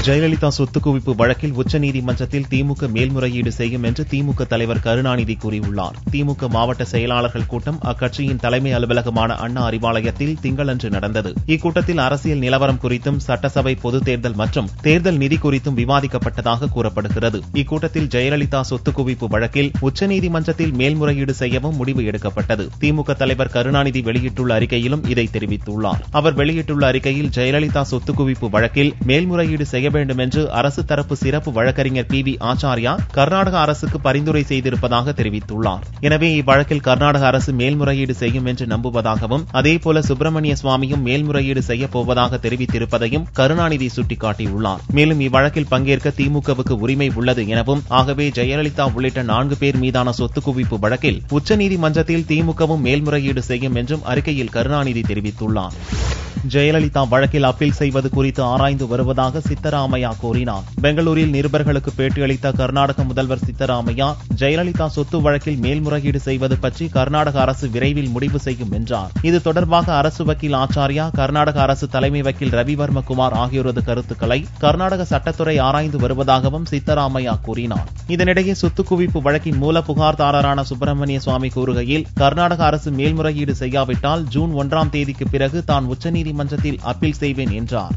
ஜெயலலிதா சொத்து குவிப்பு வழக்கில் உச்சநீதிமன்றத்தில் திமுக மேல்முறையீடு செய்யும் என்று திமுக தலைவர் கருணாநிதி கூறியுள்ளார். திமுக மாவட்ட செயலாளர்கள் கூட்டம் அக்கட்சியின் தலைமை அலுவலகமான அண்ணா அறிவாலயத்தில் திங்களன்று நடந்தது. இக்கூட்டத்தில் அரசியல் நிலவரம் குறித்தும் சட்டசபை பொதுத் தேர்தல் மற்றும் தேர்தல் நிதி குறித்தும் விவாதிக்கப்பட்டதாக கூறப்படுகிறது. இக்கூட்டத்தில் ஜெயலலிதா சொத்து குவிப்பு வழக்கில் உச்சநீதிமன்றத்தில் மேல்முறையீடு செய்யவும் முடிவு எடுக்கப்பட்டது. திமுக தலைவர் கருணாநிதி வெளியிட்டுள்ள அறிக்கையிலும் இதை தெரிவித்துள்ளார். அவர் வெளியிட்டுள்ள அறிக்கையில் ஜெயலலிதா சொத்து குவிப்பு வழக்கில் மேல்முறையீடு செய்ய வேண்டும் என்று அரசு தரப்பு சிறப்பு வழக்கறிஞர் பி. ஆச்சாரியா கர்நாடக அரசுக்கு பரிந்துரை செய்திருப்பதாக தெரிவித்துள்ளார். எனவே இவ்வழக்கில் கர்நாடக அரசு மேல்முறையீடு செய்யும் என்று நம்புவதாகவும் அதேபோல சுப்பிரமணிய சுவாமியும் மேல்முறையீடு செய்யப் போவதாக தெரிவித்திருப்பதையும் கருணாநிதி சுட்டிக்காட்டியுள்ளார். மேலும் இவ்வழக்கில் பங்கேற்க திமுகவுக்கு உரிமை உள்ளது எனவும், ஆகவே ஜெயலலிதா உள்ளிட்ட 4 பேர் மீதான சொத்து குவிப்பு வழக்கில் உச்சநீதிமன்றத்தில் திமுகவும் மேல்முறையீடு செய்யும் என்றும் அறிக்கையில் கருணாநிதி தெரிவித்துள்ளார். ஜெயலலிதா வழக்கில் அப்பீல் செய்வது குறித்து ஆராய்ந்து வருவதாக சித்தராமையா கூறினார். பெங்களூரில் நிருபர்களுக்கு பேட்டியளித்த கர்நாடக முதல்வர் சித்தராமையா, ஜெயலலிதா சொத்து வழக்கில் மேல்முறையீடு செய்வது பற்றி கர்நாடக அரசு விரைவில் முடிவு செய்யும் என்றார். இது தொடர்பாக அரசு வக்கீல் ஆச்சாரியா, கர்நாடக அரசு தலைமை வக்கீல் ரவிவர்மகுமார் ஆகியோரது கருத்துக்களை கர்நாடக சட்டத்துறை ஆராய்ந்து வருவதாகவும் சித்தராமையா கூறினார். இதனிடையே சொத்து குவிப்பு வழக்கின் மூல புகார்தாரரான சுப்பிரமணிய சுவாமி கூறுகையில், கர்நாடக அரசு மேல்முறையீடு செய்யாவிட்டால் ஜூன் 1ஆம் தேதிக்கு பிறகு தான் உச்சநீதிமன்றத்தில் அப்பீல் செய்வேன் என்றார்.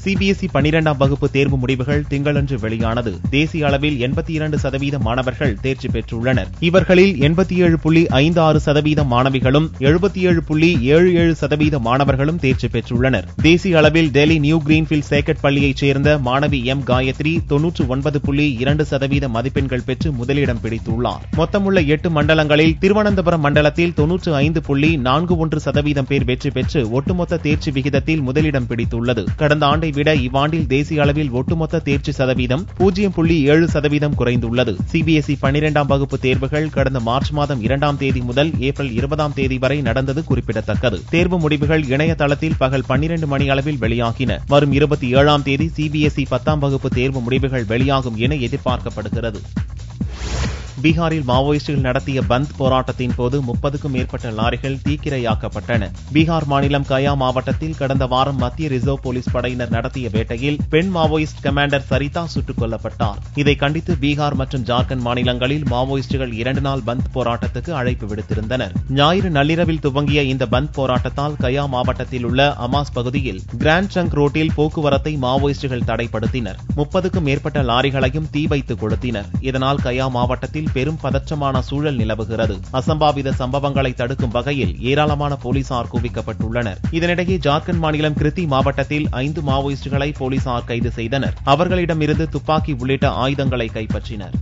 சிபிஎஸ்இ 12ஆம் வகுப்பு தேர்வு முடிவுகள் திங்களன்று வெளியானது. தேசிய அளவில் 82% மாணவர்கள் தேர்ச்சி பெற்றுள்ளனர். இவர்களில் 87.56% மாணவிகளும் 77.77% மாணவர்களும் தேர்ச்சி பெற்றுள்ளனர். தேசிய அளவில் டெல்லி நியூ கிரீன்ஃபீல்ட் சேக்கட் பள்ளியைச் சேர்ந்த மாணவி எம் காயத்ரி 99.2% மதிப்பெண்கள் பெற்று முதலிடம் பிடித்துள்ளார். மொத்தமுள்ள 8 மண்டலங்களில் திருவனந்தபுரம் மண்டலத்தில் 95.41% பேர் வெற்றி பெற்று ஒட்டுமொத்த தேர்ச்சி விகிதத்தில் முதலிடம் பிடித்துள்ளது. கடந்த ஆண்டை விட இவ்வாண்டில் தேசிய அளவில் ஒட்டுமொத்த தேர்ச்சி சதவீதம் 0.7% குறைந்துள்ளது. சிபிஎஸ்இ 12ஆம் வகுப்பு தேர்வுகள் கடந்த மார்ச் மாதம் 2ஆம் தேதி முதல் ஏப்ரல் 20ஆம் தேதி வரை நடந்தது குறிப்பிடத்தக்கது. தேர்வு முடிவுகள் இணையதளத்தில் பகல் 12 மணி அளவில் வெளியாகின. வரும் 27ஆம் தேதி சிபிஎஸ்இ 10ஆம் வகுப்பு தேர்வு முடிவுகள் வெளியாகும் என எதிர்பார்க்கப்படுகிறது. பீகாரில் மாவோயிஸ்டுகள் நடத்திய பந்த் போராட்டத்தின் போது 30க்கும் மேற்பட்ட லாரிகள் தீக்கிரையாக்கப்பட்டன. பீகார் மாநிலம் கயா மாவட்டத்தில் கடந்த வாரம் மத்திய ரிசர்வ் போலீஸ் படையினர் நடத்திய வேட்டையில் பெண் மாவோயிஸ்ட் கமாண்டர் சரிதா சுட்டுக் கொல்லப்பட்டார். இதை கண்டித்து பீகார் மற்றும் ஜார்க்கண்ட் மாநிலங்களில் மாவோயிஸ்டுகள் 2 நாள் பந்த் போராட்டத்துக்கு அழைப்பு விடுத்திருந்தனர். ஞாயிறு நள்ளிரவில் துவங்கிய இந்த பந்த் போராட்டத்தால் கயா மாவட்டத்தில் உள்ள அமாஸ் பகுதியில் கிராண்ட் ட்ரங்க் ரோட்டில் போக்குவரத்தை மாவோயிஸ்டுகள் தடைப்படுத்தினர். 30க்கும் மேற்பட்ட லாரிகளையும் தீ வைத்து கொளுத்தினர். இதனால் கயா மாவட்டத்தில் பெரும் பதற்றமான சூழல் நிலவுகிறது. அசம்பாவித சம்பவங்களை தடுக்கும் வகையில் ஏராளமான போலீசார் குவிக்கப்பட்டுள்ளனர். இதனிடையே ஜார்க்கண்ட் மாநிலம் கிருத்தி மாவட்டத்தில் 5 மாவோயிஸ்டுகளை போலீசார் கைது செய்தனர். அவர்களிடமிருந்து துப்பாக்கி உள்ளிட்ட ஆயுதங்களை கைப்பற்றினர்.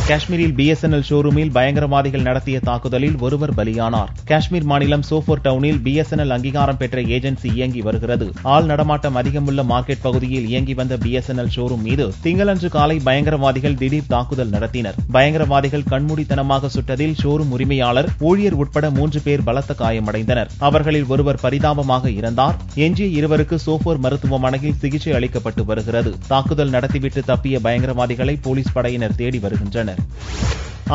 காஷ்மீரில் பிஎஸ்என்எல் ஷோரூமில் பயங்கரவாதிகள் நடத்திய தாக்குதலில் ஒருவர் பலியானார். காஷ்மீர் மாநிலம் சோபோர் டவுனில் பிஎஸ்என்எல் அங்கீகாரம் பெற்ற ஏஜென்சி இயங்கி வருகிறது. ஆள் நடமாட்டம் அதிகமுள்ள மார்க்கெட் பகுதியில் இயங்கி வந்த பிஎஸ்என்எல் ஷோரூம் மீது திங்களன்று காலை பயங்கரவாதிகள் திடீர் தாக்குதல் நடத்தினர். பயங்கரவாதிகள் கண்மூடித்தனமாக சுட்டதில் ஷோரூம் உரிமையாளர், ஊழியர் உட்பட 3 பேர் பலத்த காயமடைந்தனர். அவர்களில் ஒருவர் பரிதாபமாக இறந்தார். எஞ்சிய 2 சோபோர் மருத்துவமனையில் சிகிச்சை அளிக்கப்பட்டு வருகிறது. தாக்குதல் நடத்திவிட்டு தப்பிய பயங்கரவாதிகளை போலீஸ் படையினர் தேடி வருகின்றனர்.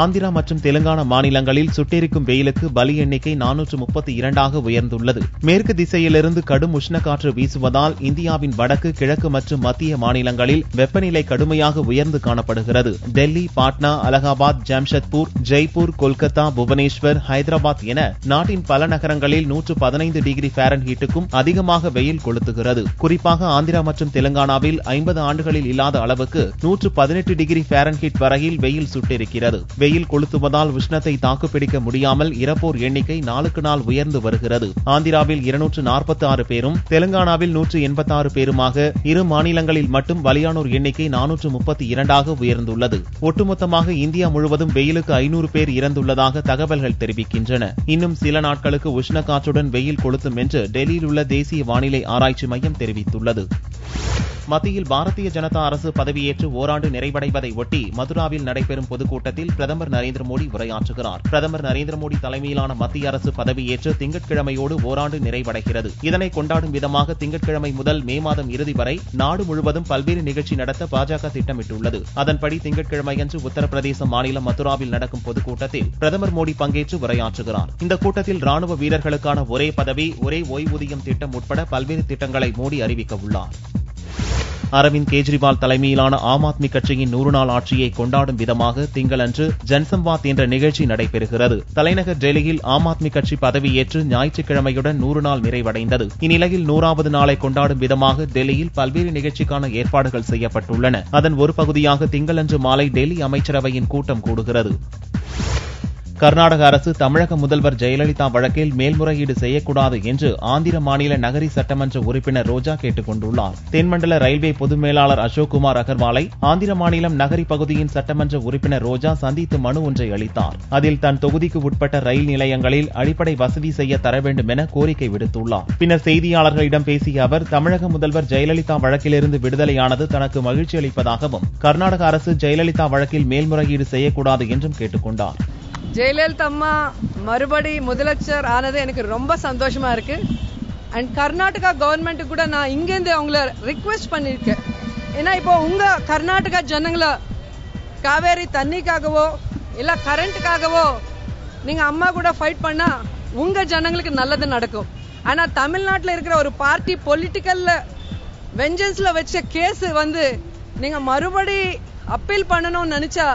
ஆந்திரா மற்றும் தெலுங்கானா மாநிலங்களில் சுட்டெரிக்கும் வெயிலுக்கு பலி எண்ணிக்கை 432ஆக உயர்ந்துள்ளது. மேற்கு திசையிலிருந்து கடும் உஷ்ணக்காற்று வீசுவதால் இந்தியாவின் வடக்கு, கிழக்கு மற்றும் மத்திய மாநிலங்களில் வெப்பநிலை கடுமையாக உயர்ந்து காணப்படுகிறது. டெல்லி, பாட்னா, அலகாபாத், ஜாம்ஷெட்பூர், ஜெய்ப்பூர், கொல்கத்தா, புவனேஸ்வர், ஹைதராபாத் என நாட்டின் பல நகரங்களில் 115 டிகிரி ஃபாரன்ஹீட்டுக்கும் அதிகமாக வெயில் கொளுத்துகிறது. குறிப்பாக ஆந்திரா மற்றும் தெலுங்கானாவில் 50 ஆண்டுகளில் இல்லாத அளவுக்கு 118 டிகிரி ஃபாரன்ஹீட் வரையில் வெயில் சுட்டெரிக்கிறது. வெயில் கொளுத்துவதால் உஷ்ணத்தை தாக்குப்பிடிக்க முடியாமல் இறப்போர் எண்ணிக்கை நாளுக்கு நாள் உயர்ந்து வருகிறது. ஆந்திராவில் 246 பேரும், தெலுங்கானாவில் 186 பேருமாக இரு மாநிலங்களில் மட்டும் பலியானோர் எண்ணிக்கை 432ஆக உயர்ந்துள்ளது. ஒட்டுமொத்தமாக இந்தியா முழுவதும் வெயிலுக்கு 500 பேர் இறந்துள்ளதாக தகவல்கள் தெரிவிக்கின்றன. இன்னும் சில நாட்களுக்கு உஷ்ணக்காற்றுடன் வெயில் கொளுத்தும் என்று டெல்லியில் உள்ள தேசிய வானிலை ஆராய்ச்சி மையம் தெரிவித்துள்ளது. மத்தியில் பாரதிய ஜனதா அரசு பதவியேற்று ஓராண்டு நிறைவடைவதை ஒட்டி மதுராவில் நடைபெறும் பொதுக்கூட்டத்தில் பிரதமர் நரேந்திர மோடி உரையாற்றுகிறார். பிரதமர் நரேந்திர மோடி தலைமையிலான மத்திய அரசு பதவியேற்று திங்கட்கிழமையோடு ஓராண்டு நிறைவடைகிறது. இதனை கொண்டாடும் விதமாக திங்கட்கிழமை முதல் மே மாதம் இறுதி வரை நாடு முழுவதும் பல்வேறு நிகழ்ச்சி நடத்த பாஜக திட்டமிட்டுள்ளது. அதன்படி திங்கட்கிழமையன்று உத்தரப்பிரதேச மாநிலம் மதுராவில் நடக்கும் பொதுக்கூட்டத்தில் பிரதமர் மோடி பங்கேற்று உரையாற்றுகிறார். இந்த கூட்டத்தில் ராணுவ வீரர்களுக்கான ஒரே பதவி, ஒரே ஓய்வூதியம் திட்டம் உட்பட பல்வேறு திட்டங்களை மோடி அறிவிக்க உள்ளார். அரவிந்த் கெஜ்ரிவால் தலைமையிலான ஆம் ஆத்மி கட்சியின் 100 நாள் ஆட்சியை கொண்டாடும் விதமாக திங்களன்று ஜன்சம்வாத் என்ற நிகழ்ச்சி நடைபெறுகிறது. தலைநகர் டெல்லியில் ஆம் ஆத்மி கட்சி பதவியேற்று ஞாயிற்றுக்கிழமையுடன் 100 நாள் நிறைவடைந்தது. இந்நிலையில் 100வது நாளை கொண்டாடும் விதமாக டெல்லியில் பல்வேறு நிகழ்ச்சிக்கான ஏற்பாடுகள் செய்யப்பட்டுள்ளன. அதன் ஒரு பகுதியாக திங்களன்று மாலை டெல்லி அமைச்சரவையின் கூட்டம் கூடுகிறது. கர்நாடக அரசு தமிழக முதல்வர் ஜெயலலிதா வழக்கில் மேல்முறையீடு செய்யக்கூடாது என்று ஆந்திர மாநில நகரி சட்டமன்ற உறுப்பினர் ரோஜா கேட்டுக் கொண்டுள்ளார். தென்மண்டல ரயில்வே பொது மேலாளர் அசோக்குமார் அகர்வாலை ஆந்திர மாநிலம் நகரி பகுதியின் சட்டமன்ற உறுப்பினர் ரோஜா சந்தித்து மனு ஒன்றை அளித்தார். அதில் தன் தொகுதிக்கு உட்பட்ட ரயில் நிலையங்களில் அடிப்படை வசதி செய்ய தர வேண்டும் என கோரிக்கை விடுத்துள்ளார். பின்னர் செய்தியாளர்களிடம் பேசிய அவர், தமிழக முதல்வர் ஜெயலலிதா வழக்கிலிருந்து விடுதலையானது தனக்கு மகிழ்ச்சி அளிப்பதாகவும் கர்நாடக அரசு ஜெயலலிதா வழக்கில் மேல்முறையீடு செய்யக்கூடாது என்றும் கேட்டுக் கொண்டார். ஜெயலலிதா அம்மா மறுபடி முதலமைச்சர் ஆனது எனக்கு ரொம்ப சந்தோஷமா இருக்கு. அண்ட் கர்நாடகா கவர்மெண்ட் கூட நான் இங்கேருந்து அவங்கள ரிக்வெஸ்ட் பண்ணிருக்கேன். ஏன்னா இப்போ உங்க கர்நாடகா ஜனங்களை காவேரி தண்ணிக்காகவோ இல்ல கரண்ட்டுக்காகவோ நீங்க அம்மா கூட ஃபைட் பண்ணா உங்க ஜனங்களுக்கு நல்லது நடக்கும். ஆனா தமிழ்நாட்டில் இருக்கிற ஒரு பார்ட்டி பொலிட்டிக்கல் வெஞ்சன்ஸ்ல வச்ச கேஸ் நீங்க மறுபடி அப்பீல் பண்ணணும்னு நினைச்சா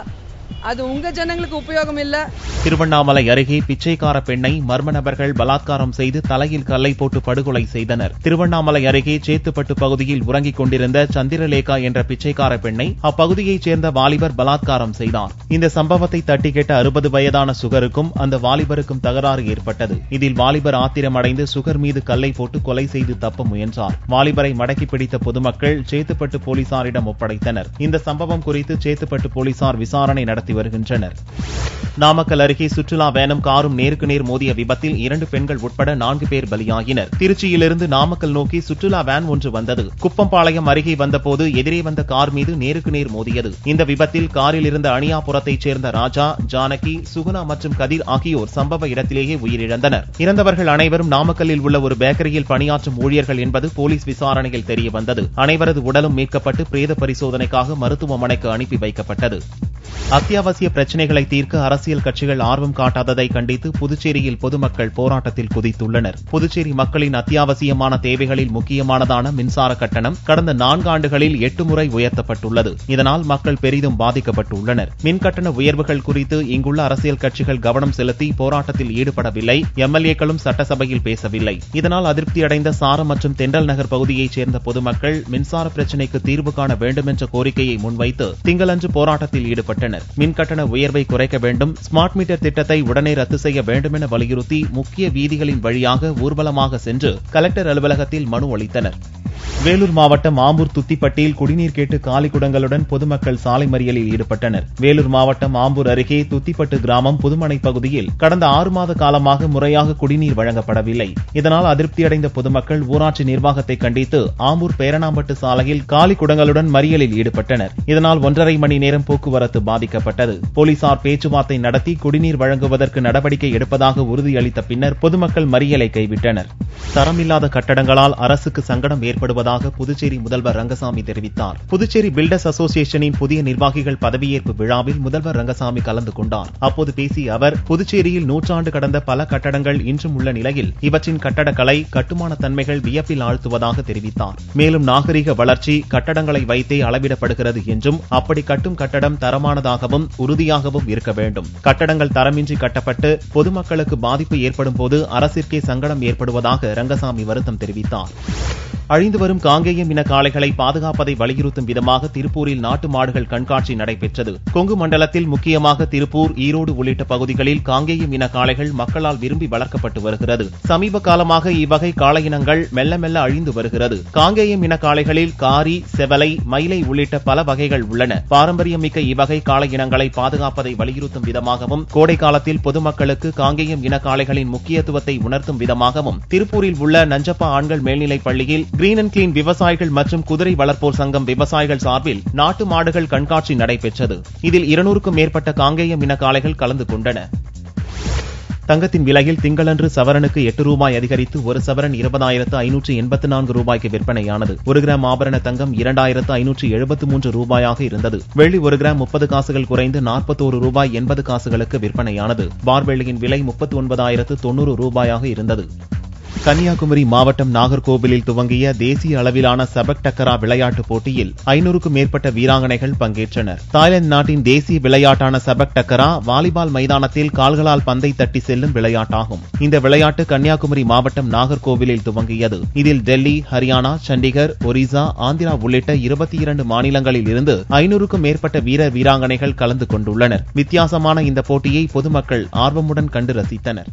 அது உங்க ஜனங்களுக்கு உபயோகம் இல்ல. திருவண்ணாமலை அருகே பிச்சைக்கார பெண்ணை மர்ம நபர்கள் பலாத்காரம் செய்து தலையில் கல்லை போட்டு படுகொலை செய்தனர். திருவண்ணாமலை அருகே சேத்துப்பட்டு பகுதியில் உறங்கிக் கொண்டிருந்த சந்திரலேகா என்ற பிச்சைக்கார பெண்ணை அப்பகுதியைச் சேர்ந்த வாலிபர் பலாத்காரம் செய்தார். இந்த சம்பவத்தை தட்டி கேட்ட 60 வயதான சுகருக்கும் அந்த வாலிபருக்கும் தகராறு ஏற்பட்டது. இதில் வாலிபர் ஆத்திரமடைந்து சுகர் மீது கல்லை போட்டு கொலை செய்து தப்ப முயன்றார். வாலிபரை மடக்கி பிடித்த பொதுமக்கள் சேத்துப்பட்டு போலீசாரிடம் ஒப்படைத்தனர். இந்த சம்பவம் குறித்து சேத்துப்பட்டு போலீசார் விசாரணை நடத்தி வருகின்றனர். நாமக்கல் அருகே சுற்றுலா வேனும் காரும் நேருக்கு நேர் மோதிய விபத்தில் 2 பெண்கள் உட்பட 4 பேர் பலியாகினர். திருச்சியிலிருந்து நாமக்கல் நோக்கி சுற்றுலா வேன் ஒன்று வந்தது. குப்பம்பாளையம் அருகே வந்தபோது எதிரே வந்த கார் மீது நேருக்கு நேர் மோதியது. இந்த விபத்தில் காரில் இருந்த அணியாபுரத்தைச் சேர்ந்த ராஜா, ஜானகி, சுகுணா மற்றும் கதிர் ஆகியோர் சம்பவ இடத்திலேயே உயிரிழந்தனர். இறந்தவர்கள் அனைவரும் நாமக்கல்லில் உள்ள ஒரு பேக்கரியில் பணியாற்றும் ஊழியர்கள் என்பது போலீஸ் விசாரணையில் தெரியவந்தது. அனைவரது உடலும் மீட்கப்பட்டு பிரேத பரிசோதனைக்காக மருத்துவமனைக்கு அனுப்பி வைக்கப்பட்டது. அத்தியாவசிய பிரச்சினைகளை தீர்க்க அரசியல் கட்சிகள் ஆர்வம் காட்டாததை கண்டித்து புதுச்சேரியில் பொதுமக்கள் போராட்டத்தில் குதித்துள்ளனர். புதுச்சேரி மக்களின் அத்தியாவசியமான தேவைகளில் முக்கியமானதான மின்சார கட்டணம் கடந்த 4 ஆண்டுகளில் 8 முறை உயர்த்தப்பட்டுள்ளது. இதனால் மக்கள் பெரிதும் பாதிக்கப்பட்டுள்ளனர். மின் கட்டண உயர்வுகள் குறித்து இங்குள்ள அரசியல் கட்சிகள் கவனம் செலுத்தி போராட்டத்தில் ஈடுபடவில்லை. எம்எல்ஏக்களும் சட்டசபையில் பேசவில்லை. இதனால் அதிருப்தியடைந்த சாரம் மற்றும் தென்றல் நகர் பகுதியைச் சேர்ந்த பொதுமக்கள் மின்சார பிரச்சினைக்கு தீர்வு காண வேண்டும் என்ற கோரிக்கையை முன்வைத்து திங்களன்று போராட்டத்தில் ஈடுபட்டனர். மின் கட்டண உயர்வை குறைக்க வேண்டும், ஸ்மார்ட் மீட்டர் திட்டத்தை உடனே ரத்து செய்ய வேண்டும் என வலியுறுத்தி முக்கிய வீதிகளின் வழியாக ஊர்வலமாக சென்று கலெக்டர் அலுவலகத்தில் மனு அளித்தனர். வேலூர் மாவட்டம் ஆம்பூர் துத்திப்பட்டியில் குடிநீர் கேட்டு காலி குடங்களுடன் பொதுமக்கள் சாலை மறியலில் ஈடுபட்டனர். வேலூர் மாவட்டம் ஆம்பூர் அருகே துத்திப்பட்டு கிராமம் புதுமனை பகுதியில் கடந்த 6 மாத காலமாக முறையாக குடிநீர் வழங்கப்படவில்லை. இதனால் அதிருப்தியடைந்த பொதுமக்கள் ஊராட்சி நிர்வாகத்தை கண்டித்து ஆம்பூர் பேரணாம்பட்டு சாலையில் காலி குடங்களுடன் மறியலில் ஈடுபட்டனர். இதனால் 1.5 மணி நேரம் போக்குவரத்து பாதிக்கப்பட்டது. போலீசார் பேச்சுவார்த்தை நடத்தி குடிநீர் வழங்குவதற்கு நடவடிக்கை எடுப்பதாக உறுதியளித்த பின்னர் பொதுமக்கள் மறியலை கைவிட்டனர். தரமில்லாத கட்டடங்களால் அரசுக்கு சங்கடம் ஏற்படுவதாக புதுச்சேரி முதல்வர் ரங்கசாமி தெரிவித்தார். புதுச்சேரி பில்டர்ஸ் அசோசியேஷனின் புதிய நிர்வாகிகள் பதவியேற்பு விழாவில் முதல்வர் ரங்கசாமி கலந்து கொண்டார். அப்போது பேசிய அவர், புதுச்சேரியில் 100 ஆண்டு கடந்த பல கட்டடங்கள் இன்றும் உள்ள நிலையில் இவற்றின் கட்டடக்கலை, கட்டுமான தன்மைகள் வியப்பில் ஆழ்த்துவதாக தெரிவித்தார். மேலும் நாகரிக வளர்ச்சி கட்டடங்களை வைத்தே அளவிடப்படுகிறது என்றும் அப்படி கட்டும் கட்டடம் தரமானதாகவும் உறுதியாகவும் இருக்க வேண்டும். கட்டடங்கள் தரமின்றி கட்டப்பட்டு பொதுமக்களுக்கு பாதிப்பு ஏற்படும் போது அரசிற்கே சங்கடம் ஏற்படுவதாக ரங்கசாமி வருத்தம் தெரிவித்தார். அழிந்து வரும் காங்கேயம் இன காளைகளை பாதுகாப்பதை வலியுறுத்தும் விதமாக திருப்பூரில் நாட்டு மாடுகள் கண்காட்சி நடைபெற்றது. கொங்கு மண்டலத்தில் முக்கியமாக திருப்பூர், ஈரோடு உள்ளிட்ட பகுதிகளில் காங்கேயம் இன காளைகள் மக்களால் விரும்பி வளர்க்கப்பட்டு வருகிறது. சமீப காலமாக இவ்வகை காளை இனங்கள் மெல்ல மெல்ல அழிந்து வருகிறது. காங்கேயம் இன காளைகளில் காரி, செவலை, மயிலை உள்ளிட்ட பல வகைகள் உள்ளன. பாரம்பரியமிக்க இவ்வகை காளை இனங்களை பாதுகாப்பதை வலியுறுத்தும் விதமாகவும் கோடை காலத்தில் பொதுமக்களுக்கு காங்கேயம் இன காளைகளின் முக்கியத்துவத்தை உணர்த்தும் விதமாகவும் திருப்பூரில் உள்ள நஞ்சப்பா ஆண்கள் மேல்நிலைப் பள்ளியில் கிரீன் அண்ட் கிளீன் விவசாயிகள் மற்றும் குதிரை வளர்ப்போர் சங்கம் விவசாயிகள் சார்பில் நாட்டு மாடுகள் கண்காட்சி நடைபெற்றது. இதில் 200க்கும் மேற்பட்ட காங்கேயம் இன காளைகள் கலந்து கொண்டன. தங்கத்தின் விலையில் திங்களன்று சவரனுக்கு 8 ரூபாய் அதிகரித்து ஒரு சவரன் 20,584 ரூபாய்க்கு விற்பனையானது. 1 கிராம் ஆபரண தங்கம் 2,573 ரூபாயாக இருந்தது. வெள்ளி 1 கிராம் 30 காசுகள் குறைந்து 41 ரூபாய் 80 காசுகளுக்கு விற்பனையானது. பார் வெள்ளியின் விலை 39,090 ரூபாயாக இருந்தது. கன்னியாகுமரி மாவட்டம் நாகர்கோவிலில் துவங்கிய தேசிய அளவிலான சபக் டக்கரா விளையாட்டுப் போட்டியில் 500க்கும் மேற்பட்ட வீராங்கனைகள் பங்கேற்றனர். தாய்லாந்து நாட்டின் தேசிய விளையாட்டான சபக் டக்கரா வாலிபால் மைதானத்தில் கால்களால் பந்தை தட்டி செல்லும் விளையாட்டாகும். இந்த விளையாட்டு கன்னியாகுமரி மாவட்டம் நாகர்கோவிலில் துவங்கியது. இதில் டெல்லி, ஹரியானா, சண்டிகர், ஒரிசா, ஆந்திரா உள்ளிட்ட 22 மாநிலங்களில் இருந்து 500க்கும் மேற்பட்ட வீரர் வீராங்கனைகள் கலந்து கொண்டுள்ளனர். வித்தியாசமான இந்த போட்டியை பொதுமக்கள் ஆர்வமுடன் கண்டு ரசித்தனர்.